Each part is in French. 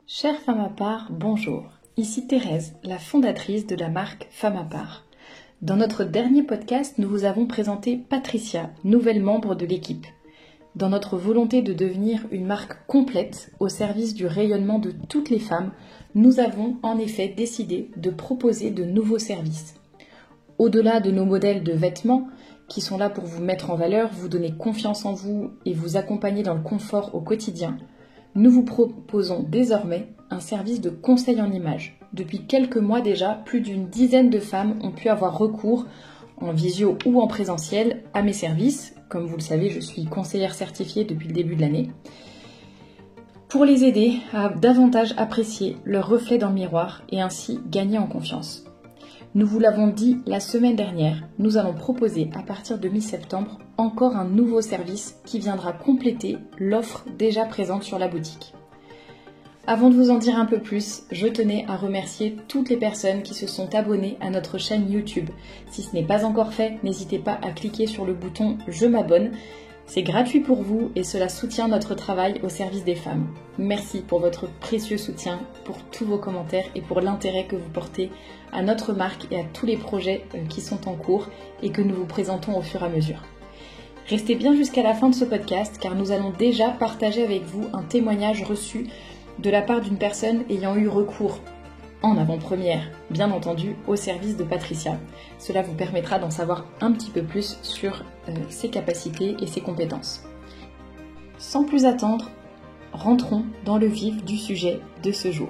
Chère femme à part, bonjour. Ici Thérèse, la fondatrice de la marque Femme à part. Dans notre dernier podcast, nous vous avons présenté Patricia, nouvelle membre de l'équipe. Dans notre volonté de devenir une marque complète au service du rayonnement de toutes les femmes, nous avons en effet décidé de proposer de nouveaux services. Au-delà de nos modèles de vêtements, qui sont là pour vous mettre en valeur, vous donner confiance en vous et vous accompagner dans le confort au quotidien, nous vous proposons désormais un service de conseil en images. Depuis quelques mois déjà, plus d'une dizaine de femmes ont pu avoir recours, en visio ou en présentiel, à mes services. Comme vous le savez, je suis conseillère certifiée depuis le début de l'année. Pour les aider à davantage apprécier leur reflet dans le miroir et ainsi gagner en confiance. Nous vous l'avons dit la semaine dernière, nous allons proposer à partir de mi-septembre encore un nouveau service qui viendra compléter l'offre déjà présente sur la boutique. Avant de vous en dire un peu plus, je tenais à remercier toutes les personnes qui se sont abonnées à notre chaîne YouTube. Si ce n'est pas encore fait, n'hésitez pas à cliquer sur le bouton « Je m'abonne ». C'est gratuit pour vous et cela soutient notre travail au service des femmes. Merci pour votre précieux soutien, pour tous vos commentaires et pour l'intérêt que vous portez à notre marque et à tous les projets qui sont en cours et que nous vous présentons au fur et à mesure. Restez bien jusqu'à la fin de ce podcast car nous allons déjà partager avec vous un témoignage reçu de la part d'une personne ayant eu recours en avant-première, bien entendu, au service de Patricia. Cela vous permettra d'en savoir un petit peu plus sur ses capacités et ses compétences. Sans plus attendre, rentrons dans le vif du sujet de ce jour.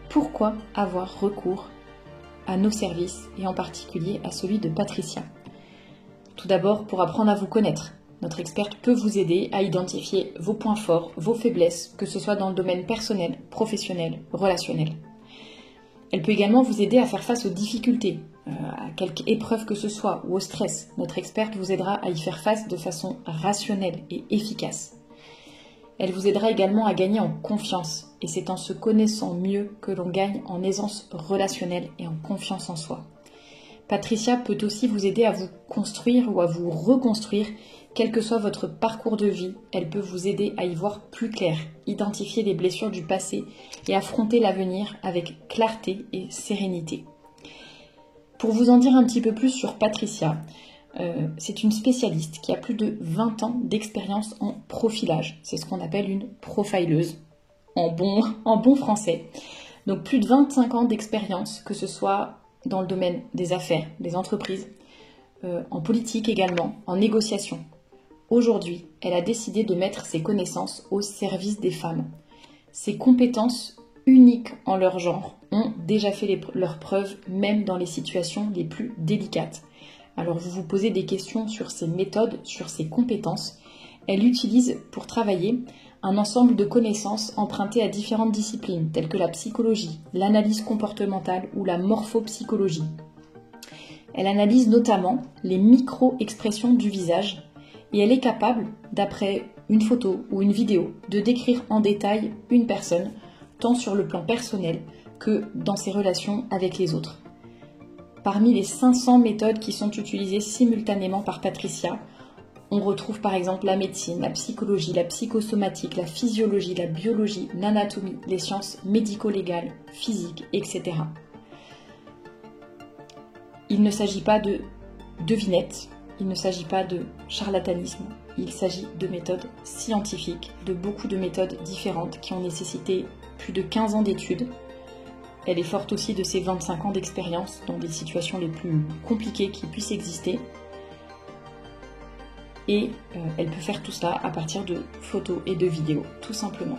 Pourquoi avoir recours à nos services et en particulier à celui de Patricia? Tout d'abord, pour apprendre à vous connaître. Notre experte peut vous aider à identifier vos points forts, vos faiblesses, que ce soit dans le domaine personnel, professionnel, relationnel. Elle peut également vous aider à faire face aux difficultés, à quelque épreuve que ce soit, ou au stress. Notre experte vous aidera à y faire face de façon rationnelle et efficace. Elle vous aidera également à gagner en confiance, et c'est en se connaissant mieux que l'on gagne en aisance relationnelle et en confiance en soi. Patricia peut aussi vous aider à vous construire ou à vous reconstruire, quel que soit votre parcours de vie. Elle peut vous aider à y voir plus clair, identifier les blessures du passé et affronter l'avenir avec clarté et sérénité. Pour vous en dire un petit peu plus sur Patricia, c'est une spécialiste qui a plus de 20 ans d'expérience en profilage. C'est ce qu'on appelle une profileuse, en bon français. Donc plus de 25 ans d'expérience, que ce soit dans le domaine des affaires, des entreprises, en politique également, en négociation. Aujourd'hui, elle a décidé de mettre ses connaissances au service des femmes. Ses compétences uniques en leur genre ont déjà fait leurs preuves, même dans les situations les plus délicates. Alors vous vous posez des questions sur ses méthodes, sur ses compétences. Elle utilise pour travailler un ensemble de connaissances empruntées à différentes disciplines, telles que la psychologie, l'analyse comportementale ou la morphopsychologie. Elle analyse notamment les micro-expressions du visage et elle est capable, d'après une photo ou une vidéo, de décrire en détail une personne, tant sur le plan personnel que dans ses relations avec les autres. Parmi les 500 méthodes qui sont utilisées simultanément par Patricia, on retrouve par exemple la médecine, la psychologie, la psychosomatique, la physiologie, la biologie, l'anatomie, les sciences médico-légales, physiques, etc. Il ne s'agit pas de devinettes, il ne s'agit pas de charlatanisme, il s'agit de méthodes scientifiques, de beaucoup de méthodes différentes qui ont nécessité plus de 15 ans d'études. Elle est forte aussi de ses 25 ans d'expérience dans des situations les plus compliquées qui puissent exister. Et elle peut faire tout cela à partir de photos et de vidéos, tout simplement.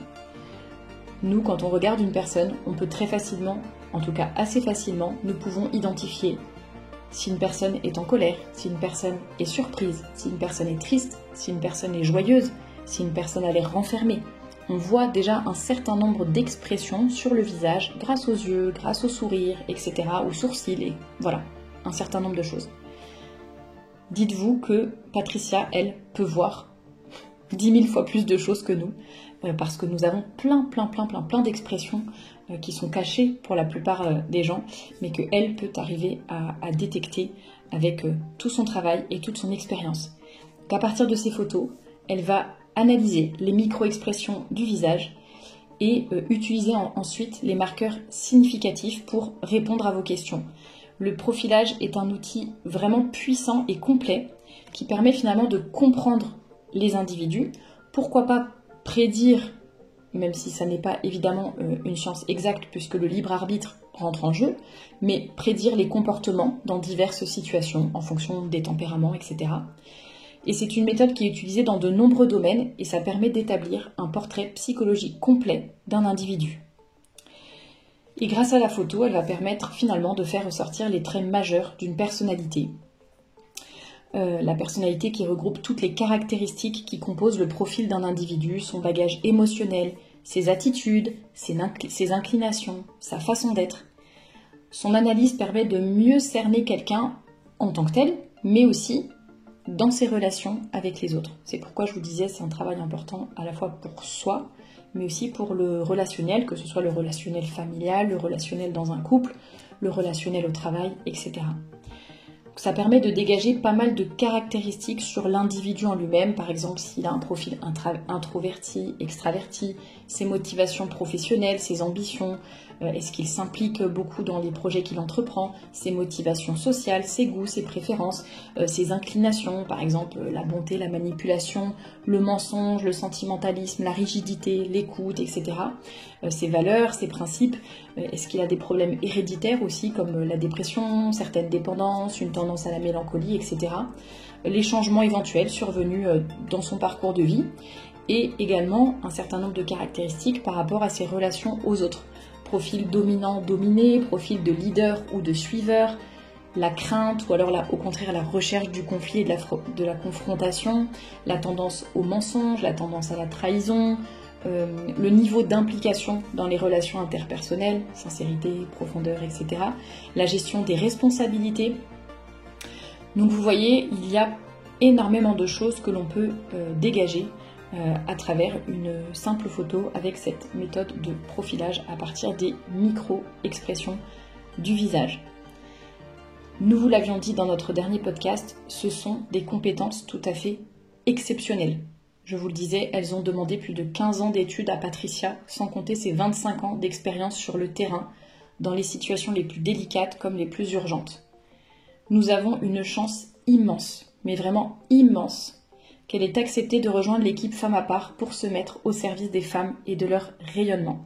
Nous, quand on regarde une personne, on peut très facilement, en tout cas assez facilement, nous pouvons identifier si une personne est en colère, si une personne est surprise, si une personne est triste, si une personne est joyeuse, si une personne a l'air renfermée. On voit déjà un certain nombre d'expressions sur le visage grâce aux yeux, grâce au sourire, etc., aux sourcils, et voilà, un certain nombre de choses. Dites-vous que Patricia, elle, peut voir 10 000 fois plus de choses que nous, parce que nous avons plein d'expressions qui sont cachées pour la plupart des gens, mais qu'elle peut arriver à détecter avec tout son travail et toute son expérience. À partir de ces photos, elle va analyser les micro-expressions du visage et utilisez ensuite les marqueurs significatifs pour répondre à vos questions. Le profilage est un outil vraiment puissant et complet qui permet finalement de comprendre les individus. Pourquoi pas prédire, même si ça n'est pas évidemment une science exacte puisque le libre arbitre rentre en jeu, mais prédire les comportements dans diverses situations en fonction des tempéraments, etc. Et c'est une méthode qui est utilisée dans de nombreux domaines et ça permet d'établir un portrait psychologique complet d'un individu. Et grâce à la photo, elle va permettre finalement de faire ressortir les traits majeurs d'une personnalité. La personnalité qui regroupe toutes les caractéristiques qui composent le profil d'un individu, son bagage émotionnel, ses attitudes, ses inclinations, sa façon d'être. Son analyse permet de mieux cerner quelqu'un en tant que tel, mais aussi dans ses relations avec les autres. C'est pourquoi je vous disais, c'est un travail important à la fois pour soi, mais aussi pour le relationnel, que ce soit le relationnel familial, le relationnel dans un couple, le relationnel au travail, etc. Ça permet de dégager pas mal de caractéristiques sur l'individu en lui-même, par exemple s'il a un profil introverti, extraverti, ses motivations professionnelles, ses ambitions, est-ce qu'il s'implique beaucoup dans les projets qu'il entreprend, ses motivations sociales, ses goûts, ses préférences, ses inclinations, par exemple la bonté, la manipulation, le mensonge, le sentimentalisme, la rigidité, l'écoute, etc. Ses valeurs, ses principes, est-ce qu'il a des problèmes héréditaires aussi comme la dépression, certaines dépendances, une tendance à la mélancolie, etc. Les changements éventuels survenus dans son parcours de vie et également un certain nombre de caractéristiques par rapport à ses relations aux autres. Profil dominant-dominé, profil de leader ou de suiveur, la crainte ou alors au contraire la recherche du conflit et de la confrontation, la tendance au mensonge, la tendance à la trahison, le niveau d'implication dans les relations interpersonnelles, sincérité, profondeur, etc. La gestion des responsabilités. Donc vous voyez, il y a énormément de choses que l'on peut dégager à travers une simple photo avec cette méthode de profilage à partir des micro-expressions du visage. Nous vous l'avions dit dans notre dernier podcast, ce sont des compétences tout à fait exceptionnelles. Je vous le disais, elles ont demandé plus de 15 ans d'études à Patricia, sans compter ses 25 ans d'expérience sur le terrain, dans les situations les plus délicates comme les plus urgentes. Nous avons une chance immense, mais vraiment immense, qu'elle ait accepté de rejoindre l'équipe Femmes à part pour se mettre au service des femmes et de leur rayonnement.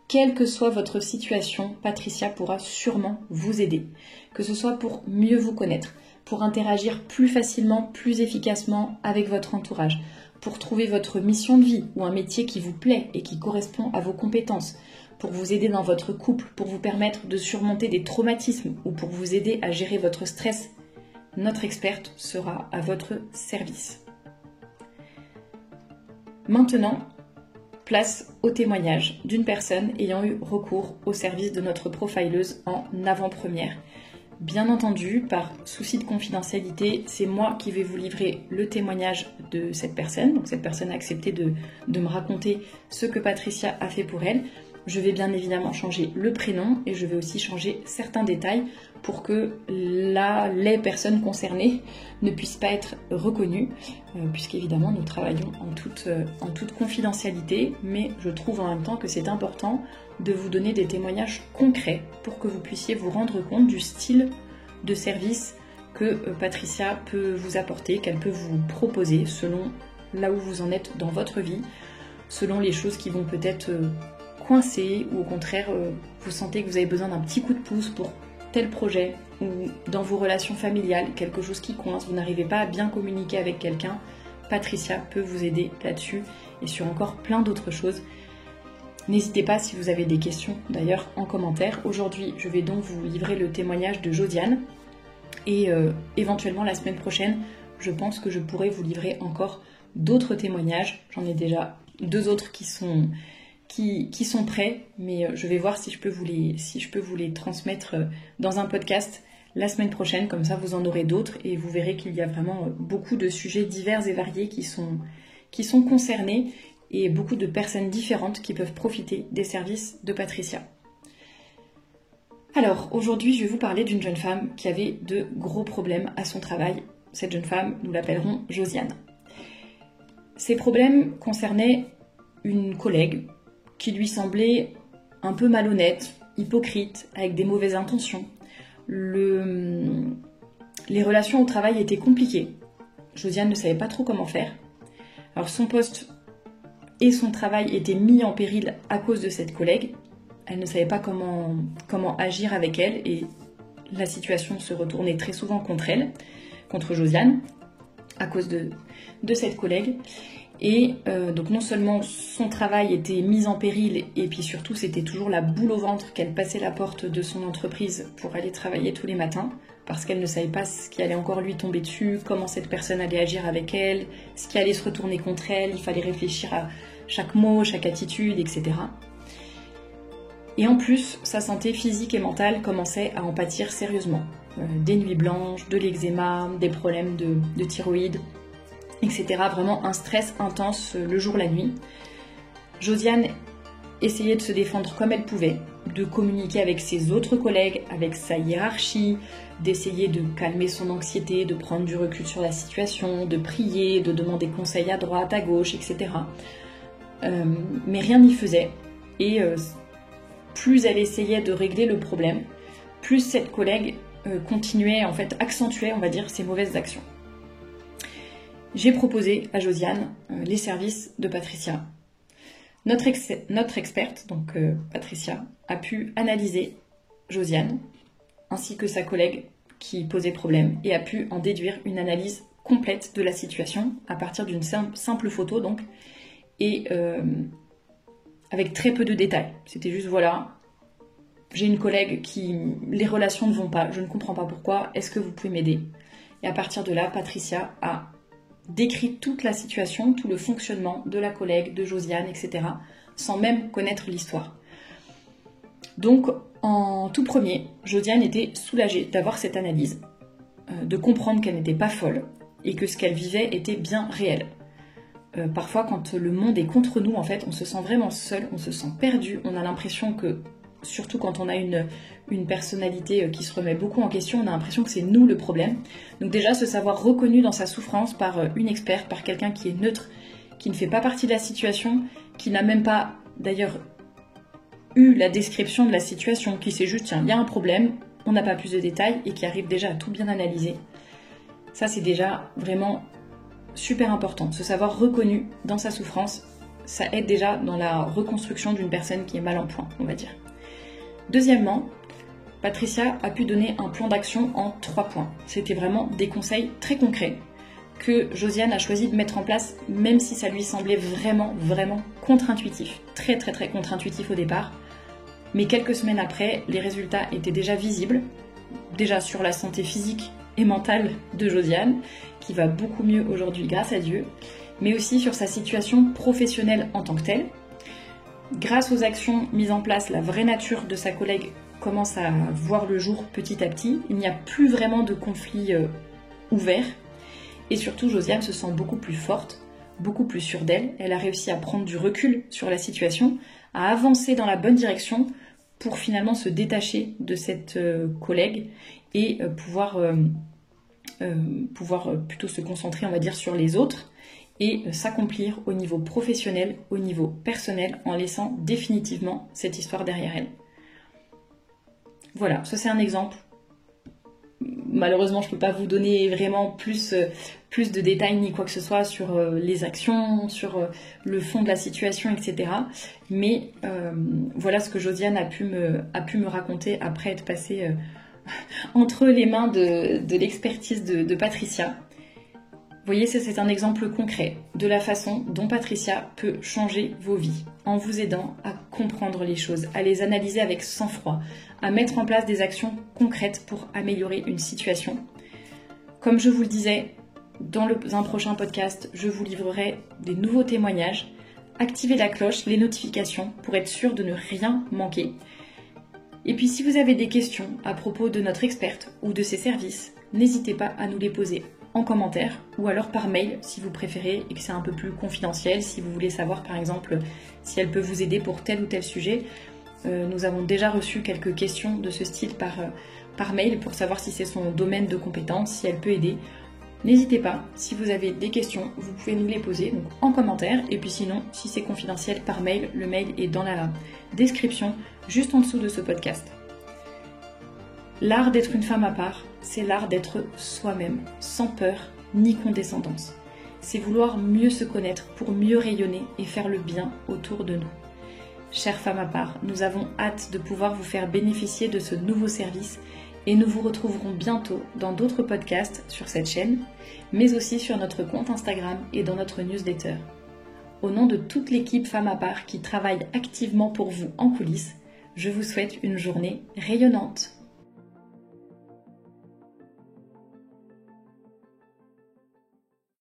Quelle que soit votre situation, Patricia pourra sûrement vous aider, que ce soit pour mieux vous connaître, pour interagir plus facilement, plus efficacement avec votre entourage, pour trouver votre mission de vie ou un métier qui vous plaît et qui correspond à vos compétences, pour vous aider dans votre couple, pour vous permettre de surmonter des traumatismes ou pour vous aider à gérer votre stress. Notre experte sera à votre service. Maintenant, place au témoignage d'une personne ayant eu recours au service de notre profileuse en avant-première. Bien entendu, par souci de confidentialité, c'est moi qui vais vous livrer le témoignage de cette personne. Donc cette personne a accepté de me raconter ce que Patricia a fait pour elle. Je vais bien évidemment changer le prénom et je vais aussi changer certains détails pour que les personnes concernées ne puissent pas être reconnues, puisqu'évidemment nous travaillons en toute confidentialité, mais je trouve en même temps que c'est important de vous donner des témoignages concrets pour que vous puissiez vous rendre compte du style de service que Patricia peut vous apporter, qu'elle peut vous proposer selon là où vous en êtes dans votre vie, selon les choses qui vont peut-être coincé ou au contraire vous sentez que vous avez besoin d'un petit coup de pouce pour tel projet ou dans vos relations familiales, quelque chose qui coince, vous n'arrivez pas à bien communiquer avec quelqu'un, Patricia peut vous aider là-dessus et sur encore plein d'autres choses. N'hésitez pas si vous avez des questions d'ailleurs en commentaire. Aujourd'hui, je vais donc vous livrer le témoignage de Josiane et éventuellement la semaine prochaine, je pense que je pourrai vous livrer encore d'autres témoignages. J'en ai déjà 2 autres qui sont prêts, mais je vais voir si je peux vous les transmettre dans un podcast la semaine prochaine, comme ça vous en aurez d'autres et vous verrez qu'il y a vraiment beaucoup de sujets divers et variés qui sont concernés et beaucoup de personnes différentes qui peuvent profiter des services de Patricia. Alors aujourd'hui je vais vous parler d'une jeune femme qui avait de gros problèmes à son travail. Cette jeune femme, nous l'appellerons Josiane. Ces problèmes concernaient une collègue qui lui semblait un peu malhonnête, hypocrite, avec des mauvaises intentions. Les relations au travail étaient compliquées. Josiane ne savait pas trop comment faire. Alors son poste et son travail étaient mis en péril à cause de cette collègue. Elle ne savait pas comment agir avec elle et la situation se retournait très souvent contre elle, contre Josiane, à cause de cette collègue. Et donc non seulement son travail était mis en péril, et puis surtout c'était toujours la boule au ventre qu'elle passait la porte de son entreprise pour aller travailler tous les matins, parce qu'elle ne savait pas ce qui allait encore lui tomber dessus, comment cette personne allait agir avec elle, ce qui allait se retourner contre elle, il fallait réfléchir à chaque mot, chaque attitude, etc. Et en plus, sa santé physique et mentale commençait à en pâtir sérieusement. Des nuits blanches, de l'eczéma, des problèmes de thyroïde, etc. Vraiment un stress intense le jour, la nuit. Josiane essayait de se défendre comme elle pouvait, de communiquer avec ses autres collègues, avec sa hiérarchie, d'essayer de calmer son anxiété, de prendre du recul sur la situation, de prier, de demander conseil à droite, à gauche, etc. Mais rien n'y faisait. Et plus elle essayait de régler le problème, plus cette collègue continuait, en fait, accentuait, on va dire, ses mauvaises actions. J'ai proposé à Josiane les services de Patricia. Notre experte, donc Patricia, a pu analyser Josiane ainsi que sa collègue qui posait problème et a pu en déduire une analyse complète de la situation à partir d'une simple photo donc et avec très peu de détails. C'était juste voilà, j'ai une collègue qui les relations ne vont pas, je ne comprends pas pourquoi, est-ce que vous pouvez m'aider? Et à partir de là, Patricia a décrit toute la situation, tout le fonctionnement de la collègue, de Josiane, etc., sans même connaître l'histoire. Donc, en tout premier, Josiane était soulagée d'avoir cette analyse, de comprendre qu'elle n'était pas folle et que ce qu'elle vivait était bien réel. Parfois, quand le monde est contre nous, en fait, on se sent vraiment seul, on se sent perdu, on a l'impression que, surtout quand on a une personnalité qui se remet beaucoup en question, on a l'impression que c'est nous le problème. Donc déjà, se savoir reconnu dans sa souffrance par une experte, par quelqu'un qui est neutre, qui ne fait pas partie de la situation, qui n'a même pas d'ailleurs eu la description de la situation, qui sait juste, tiens, il y a un problème, on n'a pas plus de détails, et qui arrive déjà à tout bien analyser. Ça, c'est déjà vraiment super important. Se savoir reconnu dans sa souffrance, ça aide déjà dans la reconstruction d'une personne qui est mal en point, on va dire. Deuxièmement, Patricia a pu donner un plan d'action en 3 points. C'était vraiment des conseils très concrets que Josiane a choisi de mettre en place, même si ça lui semblait vraiment, vraiment contre-intuitif. Très, très, très contre-intuitif au départ. Mais quelques semaines après, les résultats étaient déjà visibles. Déjà sur la santé physique et mentale de Josiane, qui va beaucoup mieux aujourd'hui grâce à Dieu, mais aussi sur sa situation professionnelle en tant que telle. Grâce aux actions mises en place, la vraie nature de sa collègue commence à voir le jour petit à petit. Il n'y a plus vraiment de conflit ouvert. Et surtout, Josiane se sent beaucoup plus forte, beaucoup plus sûre d'elle. Elle a réussi à prendre du recul sur la situation, à avancer dans la bonne direction pour finalement se détacher de cette collègue et pouvoir plutôt se concentrer, on va dire, sur les autres et s'accomplir au niveau professionnel, au niveau personnel, en laissant définitivement cette histoire derrière elle. Voilà, ça c'est un exemple. Malheureusement, je ne peux pas vous donner vraiment plus de détails ni quoi que ce soit sur les actions, sur le fond de la situation, etc. Mais voilà ce que Josiane a pu me raconter après être passée entre les mains de l'expertise de Patricia. Vous voyez, c'est un exemple concret de la façon dont Patricia peut changer vos vies en vous aidant à comprendre les choses, à les analyser avec sang-froid, à mettre en place des actions concrètes pour améliorer une situation. Comme je vous le disais, dans un prochain podcast, je vous livrerai des nouveaux témoignages. Activez la cloche, les notifications pour être sûr de ne rien manquer. Et puis si vous avez des questions à propos de notre experte ou de ses services, n'hésitez pas à nous les poser en commentaire ou alors par mail si vous préférez et que c'est un peu plus confidentiel, si vous voulez savoir par exemple si elle peut vous aider pour tel ou tel sujet. Nous avons déjà reçu quelques questions de ce style par mail pour savoir si c'est son domaine de compétence, si elle peut aider. N'hésitez pas, si vous avez des questions, vous pouvez nous les poser donc en commentaire. Et puis sinon, si c'est confidentiel par mail, le mail est dans la description, juste en dessous de ce podcast. L'art d'être une femme à part, c'est l'art d'être soi-même, sans peur ni condescendance. C'est vouloir mieux se connaître pour mieux rayonner et faire le bien autour de nous. Chères femmes à part, nous avons hâte de pouvoir vous faire bénéficier de ce nouveau service et nous vous retrouverons bientôt dans d'autres podcasts sur cette chaîne, mais aussi sur notre compte Instagram et dans notre newsletter. Au nom de toute l'équipe Femmes à part qui travaille activement pour vous en coulisses, je vous souhaite une journée rayonnante.